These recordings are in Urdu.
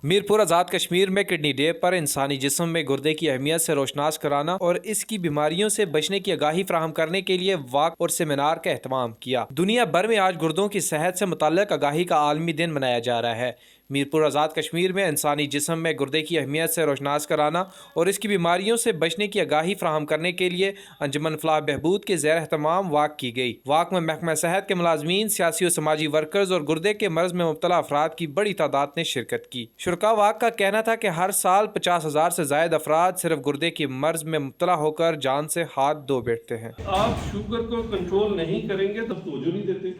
میرپور آزاد کشمیر میں کڈنی ڈے پر انسانی جسم میں گردے کی اہمیت سے روشناس کرانا اور اس کی بیماریوں سے بچنے کی آگاہی فراہم کرنے کے لیے واک اور سیمینار کا اہتمام کیا۔ دنیا بھر میں آج گردوں کی صحت سے متعلق آگاہی کا عالمی دن منایا جا رہا ہے۔ میرپور آزاد کشمیر میں انسانی جسم میں گردے کی اہمیت سے روشناس کرانا اور اس کی بیماریوں سے بچنے کی آگاہی فراہم کرنے کے لیے انجمن فلاح بہبود کے زیر اہتمام واک کی گئی۔ واک میں محکمہ صحت کے ملازمین، سیاسی و سماجی ورکرز اور گردے کے مرض میں مبتلا افراد کی بڑی تعداد نے شرکت کی۔ شرکا واک کا کہنا تھا کہ ہر سال 50,000 سے زائد افراد صرف گردے کی مرض میں مبتلا ہو کر جان سے ہاتھ دھو بیٹھتے ہیں۔ آپ شوگر کو کنٹرول نہیں کریں گے تو توجہ نہیں دیتے۔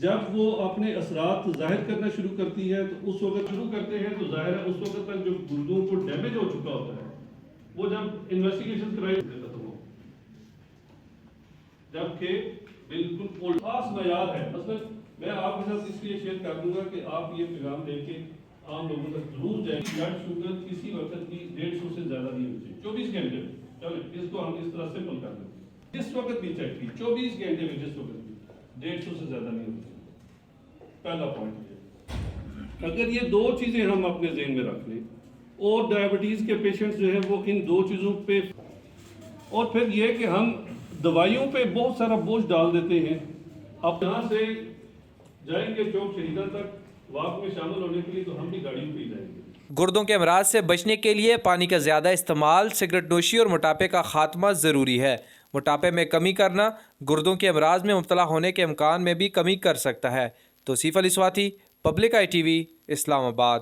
جب وہ اپنے اثرات ظاہر کرنا شروع کرتی ہے تو اس وقت شروع کرتے ہیں تو ظاہر ہے اس وقت تک جو گردوں کو ڈیمیج ہو چکا ہوتا ہے وہ جب انویسٹیگیشن کرائی ختم ہو، جبکہ بالکل خاص معیار ہے۔ مثلا میں آپ کے ساتھ اس لیے شیئر کر دوں گا کہ آپ یہ پیغام دے کے عام لوگوں تک ضرور جائیں۔ بلڈ شوگر کسی وقت کی 150 سے زیادہ نہیں ہوتی 24 گھنٹے میں۔ چلے اس کو ہم اس طرح سمپل کر دیں، جس وقت بھی چیک کی 24 گھنٹے میں جس وقت بھی 150 سے زیادہ نہیں ہوتی۔ پہلا پوائنٹ یہ، اگر یہ دو چیزیں ہم اپنے ذہن میں رکھ لیں اور ڈائبٹیز کے پیشنٹس جو ہیں وہ ان دو چیزوں پہ، اور پھر یہ کہ ہم دوائیوں پہ بہت سارا بوجھ ڈال دیتے ہیں۔ اب یہاں سے جائیں گے چوک شہیدہ تک واک میں شامل ہونے کے لیے تو ہم بھی گاڑیوں پہ ہی جائیں گے۔ گردوں کے امراض سے بچنے کے لیے پانی کا زیادہ استعمال، سگریٹ نوشی اور موٹاپے کا خاتمہ ضروری ہے۔ موٹاپے میں کمی کرنا گردوں کے امراض میں مبتلا ہونے کے امکان میں بھی کمی کر سکتا ہے۔ Tauseef Ali Swati, public I T V, اسلام آباد۔